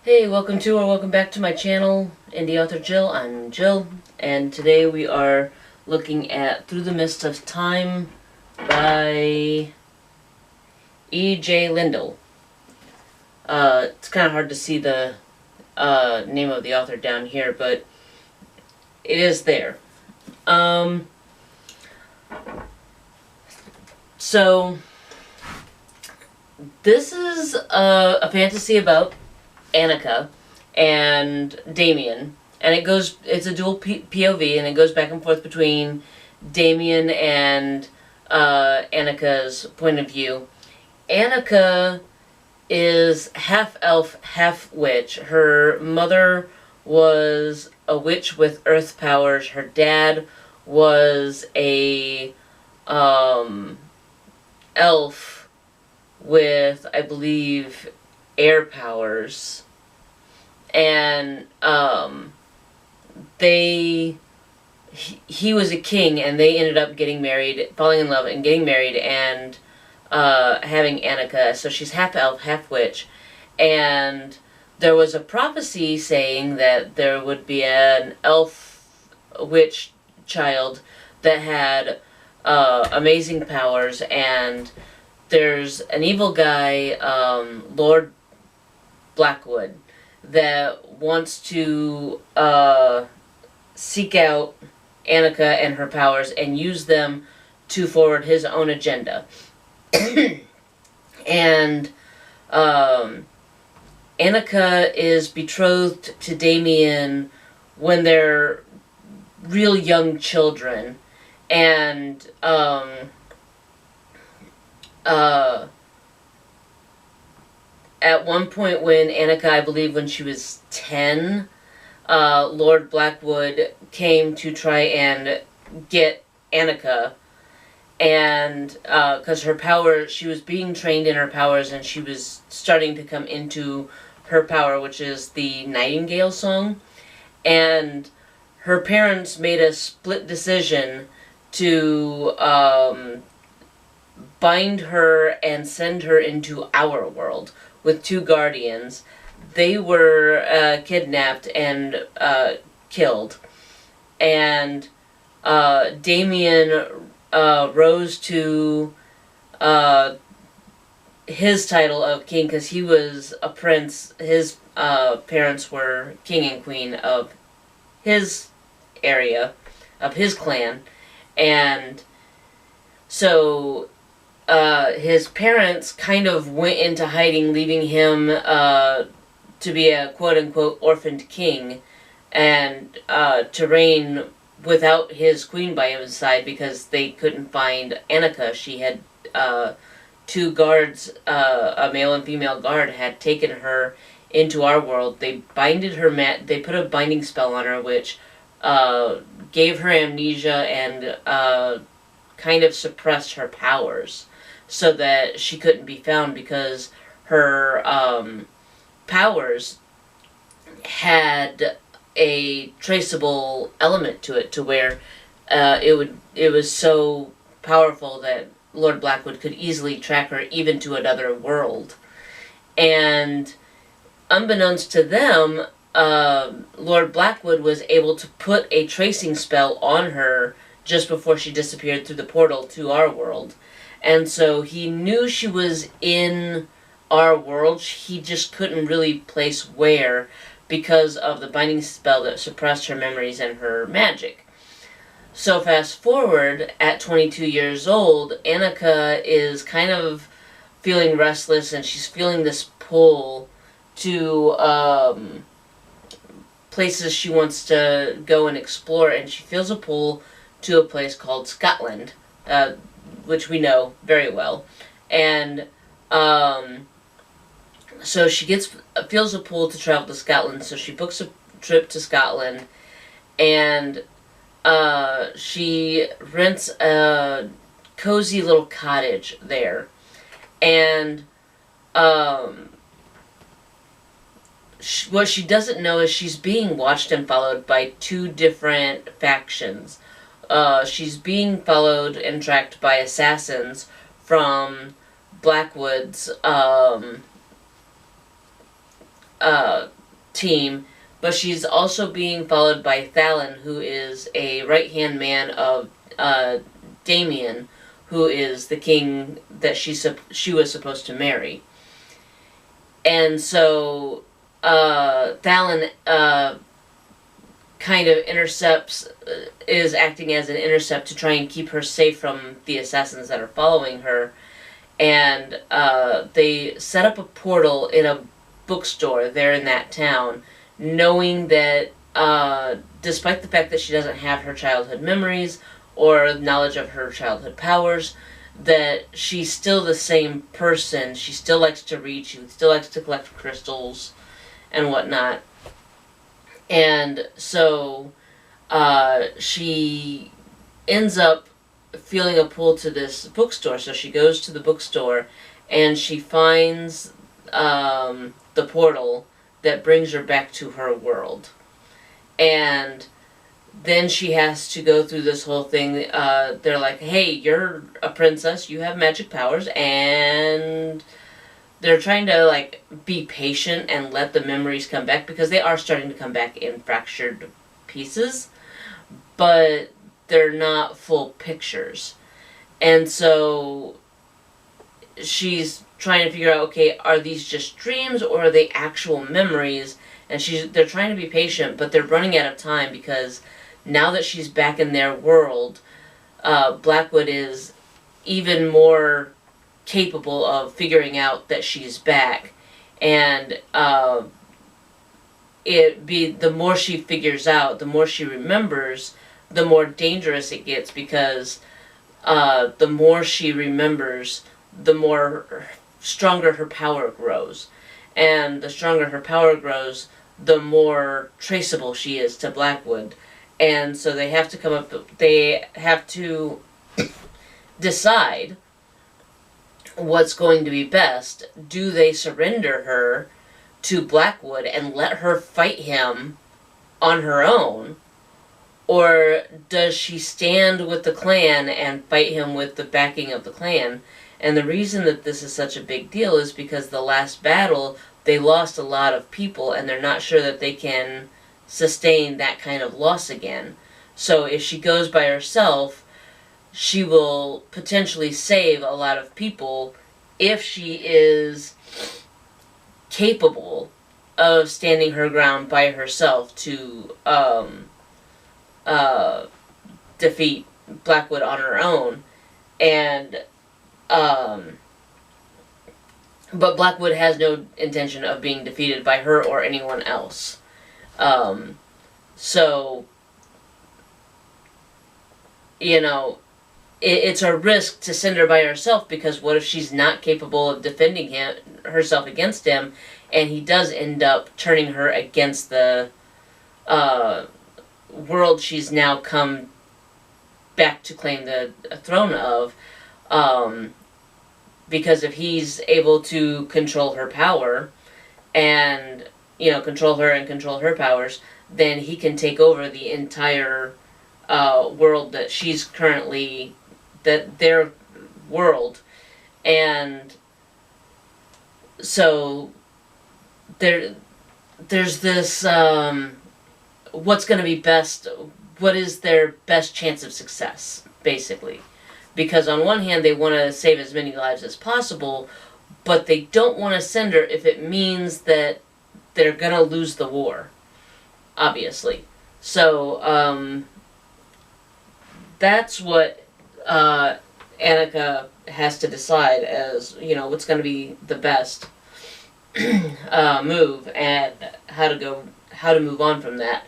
Hey, welcome to or welcome back to my channel, Indie Author Jill. I'm Jill, and today we are looking at Through the Mist of Time by E.J. Lindell. It's kind of hard to see the name of the author down here, but it is there. So, this is a fantasy about Annika and Damien, and it's a dual POV, and it goes back and forth between Damien and Annika's point of view. Annika is half elf, half witch. Her mother was a witch with earth powers. Her dad was a elf with, I believe, air powers. And he was a king, and they ended up getting married, falling in love and getting married, and having Annika. So she's half elf, half witch. And there was a prophecy saying that there would be an elf witch child that had amazing powers, and there's an evil guy, Lord Blackwood, that wants to seek out Annika and her powers and use them to forward his own agenda. And Annika is betrothed to Damien when they're real young children, and at one point when Annika, I believe when she was 10, Lord Blackwood came to try and get Annika, and because her power, she was being trained in her powers, and she was starting to come into her power, which is the Nightingale song, and her parents made a split decision to bind her and send her into our world with two guardians. They were kidnapped and killed, and Damien rose to his title of king because he was a prince. His parents were king and queen of his area, of his clan, and so his parents kind of went into hiding, leaving him to be a quote-unquote orphaned king, and to reign without his queen by his side because they couldn't find Annika. She had two guards, a male and female guard, had taken her into our world. They binded her, they put a binding spell on her, which gave her amnesia and kind of suppressed her powers, so that she couldn't be found, because her powers had a traceable element to it, to where it was so powerful that Lord Blackwood could easily track her even to another world. And unbeknownst to them, Lord Blackwood was able to put a tracing spell on her just before she disappeared through the portal to our world. And so he knew she was in our world. He just couldn't really place where, because of the binding spell that suppressed her memories and her magic. So fast forward, at 22 years old, Annika is kind of feeling restless, and she's feeling this pull to places she wants to go and explore, and she feels a pull to a place called Scotland, which we know very well. And so she feels a pull to travel to Scotland, so she books a trip to Scotland, and she rents a cozy little cottage there. And what she doesn't know is she's being watched and followed by two different factions. She's being followed and tracked by assassins from Blackwood's team, but she's also being followed by Thalen, who is a right-hand man of Damien, who is the king that she was supposed to marry. And so Thalen kind of intercepts, is acting as an intercept to try and keep her safe from the assassins that are following her. And they set up a portal in a bookstore there in that town, knowing that despite the fact that she doesn't have her childhood memories or knowledge of her childhood powers, that she's still the same person. She still likes to read, she still likes to collect crystals and whatnot. And so she ends up feeling a pull to this bookstore. So she goes to the bookstore and she finds the portal that brings her back to her world. And then she has to go through this whole thing. They're like, hey, you're a princess, you have magic powers, and they're trying to like be patient and let the memories come back, because they are starting to come back in fractured pieces, but they're not full pictures. And so she's trying to figure out, okay, are these just dreams or are they actual memories? And they're trying to be patient, but they're running out of time, because now that she's back in their world, Blackwood is even more capable of figuring out that she's back. And the more she figures out, the more she remembers, the more dangerous it gets, because the more she remembers, the more stronger her power grows. And the stronger her power grows, the more traceable she is to Blackwood. And so they have to decide what's going to be best. Do they surrender her to Blackwood and let her fight him on her own? Or does she stand with the clan and fight him with the backing of the clan? And the reason that this is such a big deal is because the last battle, they lost a lot of people, and they're not sure that they can sustain that kind of loss again. So if she goes by herself, she will potentially save a lot of people if she is capable of standing her ground by herself to defeat Blackwood on her own. And but Blackwood has no intention of being defeated by her or anyone else. So, you know, it's a risk to send her by herself, because what if she's not capable of defending herself against him, and he does end up turning her against the world she's now come back to claim the throne of. Because if he's able to control her power and, control her and control her powers, then he can take over the entire world that she's currently, their world. And so there's this, what's going to be best, what is their best chance of success, basically. Because on one hand, they want to save as many lives as possible, but they don't want to send her if it means that they're going to lose the war, obviously. So, that's what Annika has to decide as, what's going to be the best move, and how to move on from that.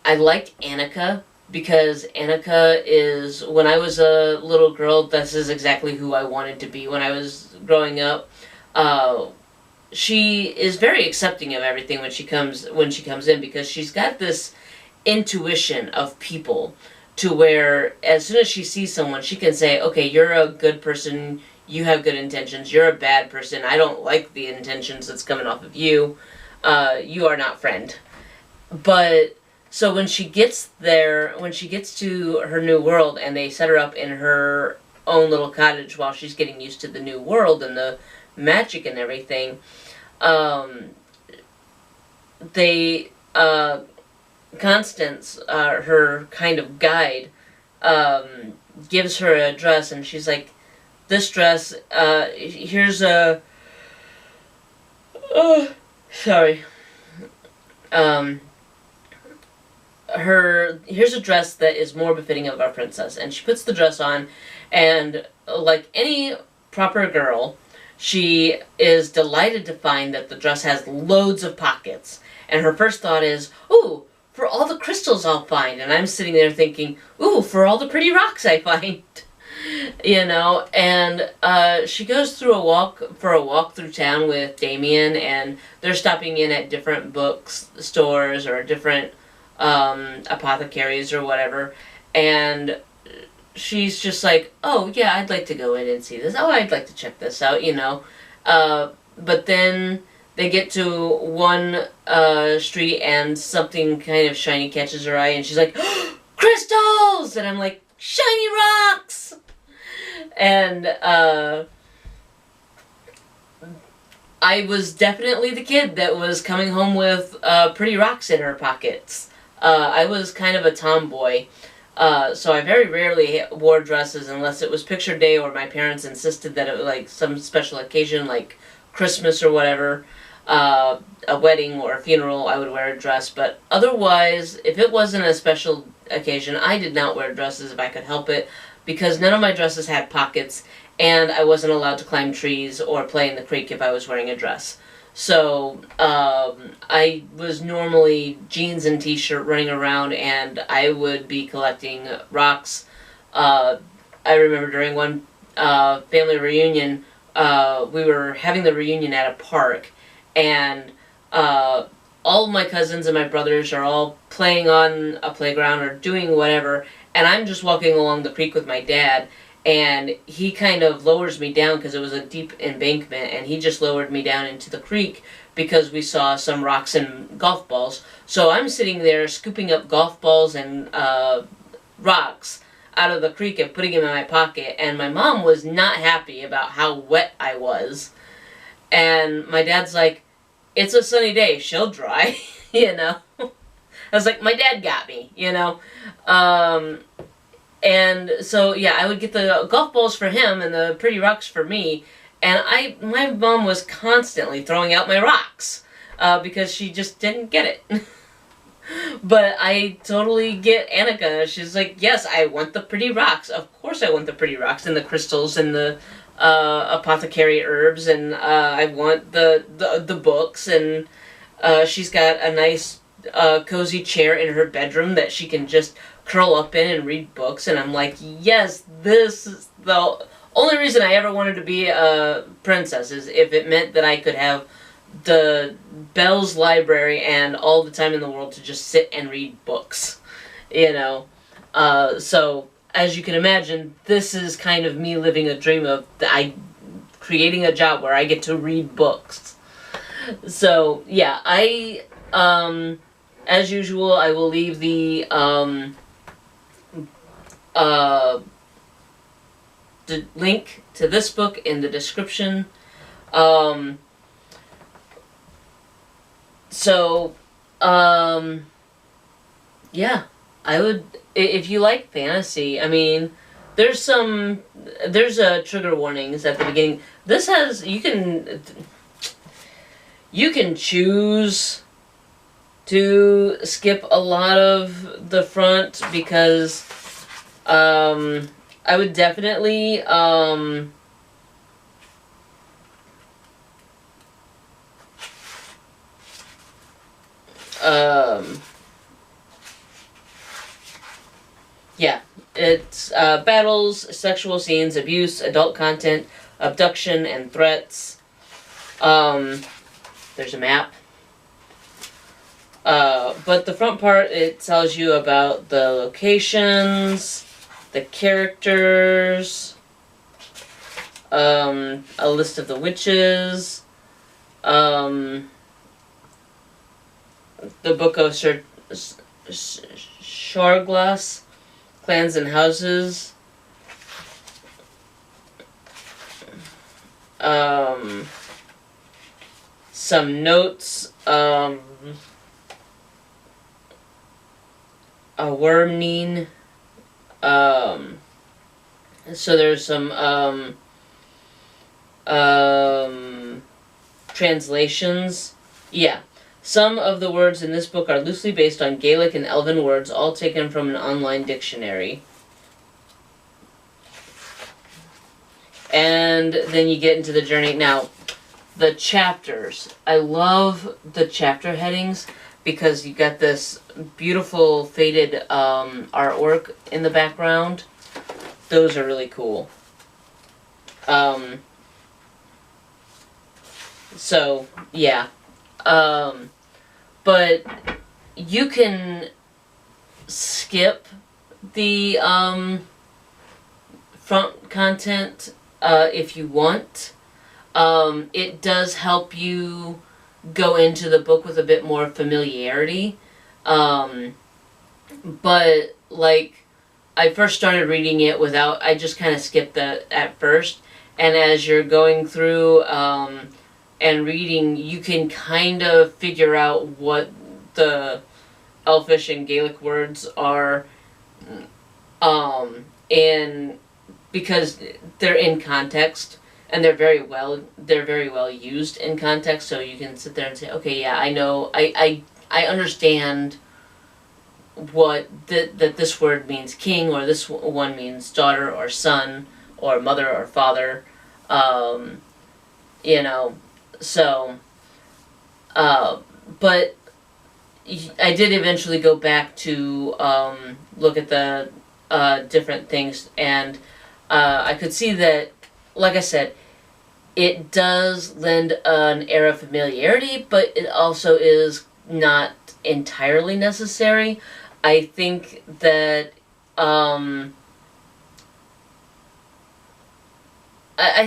I liked Annika, because Annika is, when I was a little girl, this is exactly who I wanted to be when I was growing up. She is very accepting of everything when she comes in, because she's got this intuition of people, to where as soon as she sees someone, she can say, okay, you're a good person, you have good intentions, you're a bad person, I don't like the intentions that's coming off of you, you are not friend. But so when she gets to her new world and they set her up in her own little cottage while she's getting used to the new world and the magic and everything. Um, they Constance, her kind of guide, gives her a dress, and she's like, "This dress, here's a." Oh, sorry. Here's a dress that is more befitting of our princess, and she puts the dress on, and like any proper girl, she is delighted to find that the dress has loads of pockets, and her first thought is, "Ooh, for all the crystals I'll find," and I'm sitting there thinking, "Ooh, for all the pretty rocks I find." You know, and she goes through a walk through town with Damien, and they're stopping in at different bookstores or different apothecaries or whatever, and she's just like, "Oh yeah, I'd like to go in and see this. Oh, I'd like to check this out," you know. But then they get to one street, and something kind of shiny catches her eye, and she's like, "Crystals!" And I'm like, "Shiny rocks!" And I was definitely the kid that was coming home with pretty rocks in her pockets. I was kind of a tomboy, so I very rarely wore dresses unless it was picture day or my parents insisted that it was like some special occasion like Christmas or whatever, a wedding or a funeral. I would wear a dress, but otherwise, if it wasn't a special occasion, I did not wear dresses if I could help it, because none of my dresses had pockets, and I wasn't allowed to climb trees or play in the creek if I was wearing a dress. So I was normally jeans and t-shirt running around, and I would be collecting rocks. I remember during one family reunion, we were having the reunion at a park, and all of my cousins and my brothers are all playing on a playground or doing whatever, and I'm just walking along the creek with my dad, and he kind of lowers me down because it was a deep embankment, and he just lowered me down into the creek because we saw some rocks and golf balls. So I'm sitting there scooping up golf balls and rocks out of the creek and putting them in my pocket, and my mom was not happy about how wet I was. And my dad's like, "It's a sunny day, she'll dry," you know. I was like, my dad got me, you know. And so, yeah, I would get the golf balls for him and the pretty rocks for me. And my mom was constantly throwing out my rocks because she just didn't get it. But I totally get Annika. She's like, "Yes, I want the pretty rocks. Of course I want the pretty rocks and the crystals and the apothecary herbs, and I want the books." And she's got a nice cozy chair in her bedroom that she can just curl up in and read books. And I'm like, yes, this is the only reason I ever wanted to be a princess, is if it meant that I could have the Belle's library and all the time in the world to just sit and read books, you know. So as you can imagine, this is kind of me living a dream of creating a job where I get to read books. So yeah, as usual, I will leave the link to this book in the description. Yeah, I would, if you like fantasy, I mean, there's trigger warnings at the beginning. This has, you can choose to skip a lot of the front, because I would definitely yeah, it's battles, sexual scenes, abuse, adult content, abduction, and threats. There's a map. But the front part, it tells you about the locations, the characters, a list of the witches, the Book of Sharglass, clans and houses, some notes. A wormning. So there's some translations. Yeah. Some of the words in this book are loosely based on Gaelic and Elven words, all taken from an online dictionary. And then you get into the journey. Now, the chapters. I love the chapter headings because you got this beautiful faded artwork in the background. Those are really cool. So, yeah. But you can skip the front content if you want. It does help you go into the book with a bit more familiarity. But, like, I first started reading it without, I just kind of skipped that at first. And as you're going through and reading, you can kind of figure out what the Elfish and Gaelic words are. And because they're in context. And they're very well used in context, so you can sit there and say, okay, yeah, I know, I understand what that this word means king, or this one means daughter or son or mother or father, you know, so, but I did eventually go back to look at the different things, and I could see that, like I said, it does lend an air of familiarity, but it also is not entirely necessary. I think that I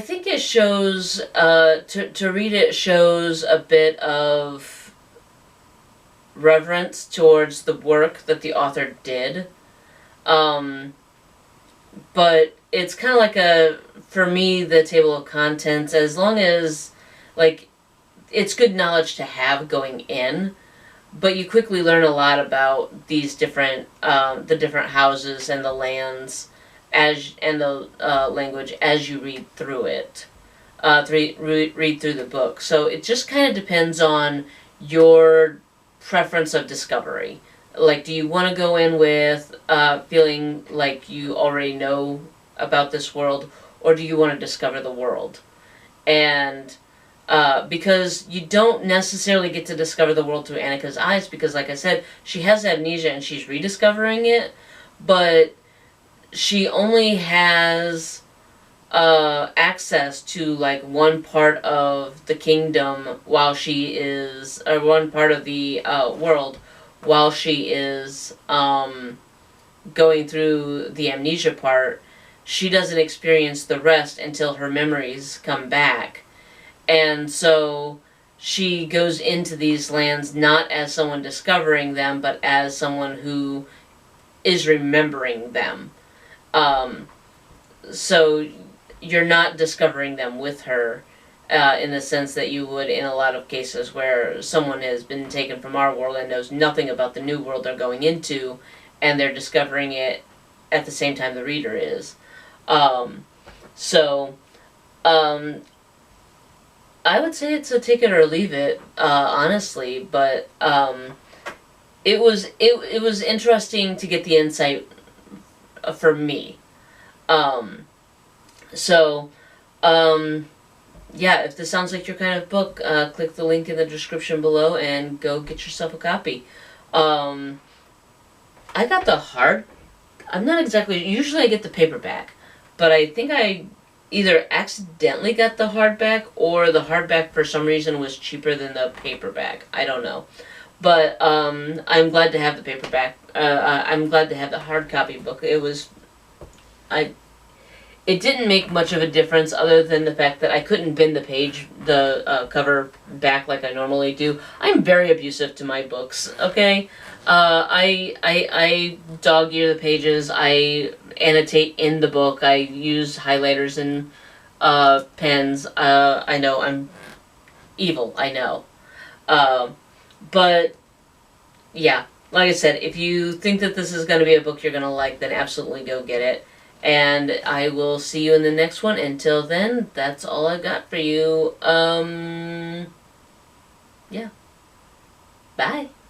think it shows to read it shows a bit of reverence towards the work that the author did. But it's kind of like for me, the table of contents, as long as, like, it's good knowledge to have going in, but you quickly learn a lot about these different, the different houses and the lands, and the language as you read through it, read through the book. So it just kind of depends on your preference of discovery. Like, do you want to go in with feeling like you already know about this world, or do you want to discover the world? And because you don't necessarily get to discover the world through Annika's eyes, because, like I said, she has amnesia and she's rediscovering it, but she only has access to, like, one part of the kingdom while she is, or one part of the world while she is going through the amnesia part. She doesn't experience the rest until her memories come back. And so she goes into these lands not as someone discovering them, but as someone who is remembering them. So you're not discovering them with her in the sense that you would in a lot of cases where someone has been taken from our world and knows nothing about the new world they're going into, and they're discovering it at the same time the reader is. I would say it's a take it or leave it, honestly, but it was interesting to get the insight for me. Yeah, if this sounds like your kind of book, click the link in the description below and go get yourself a copy. I got the I'm not exactly, usually I get the paperback, but I think I either accidentally got the hardback, or the hardback for some reason was cheaper than the paperback. I don't know. But I'm glad to have the paperback. I'm glad to have the hard copy book. It didn't make much of a difference other than the fact that I couldn't bend the cover back like I normally do. I'm very abusive to my books, okay? I dog ear the pages, I annotate in the book, I use highlighters and pens. I know I'm evil, I know. But, yeah, like I said, if you think that this is going to be a book you're going to like, then absolutely go get it. And I will see you in the next one. Until then, that's all I got for you. Yeah. Bye.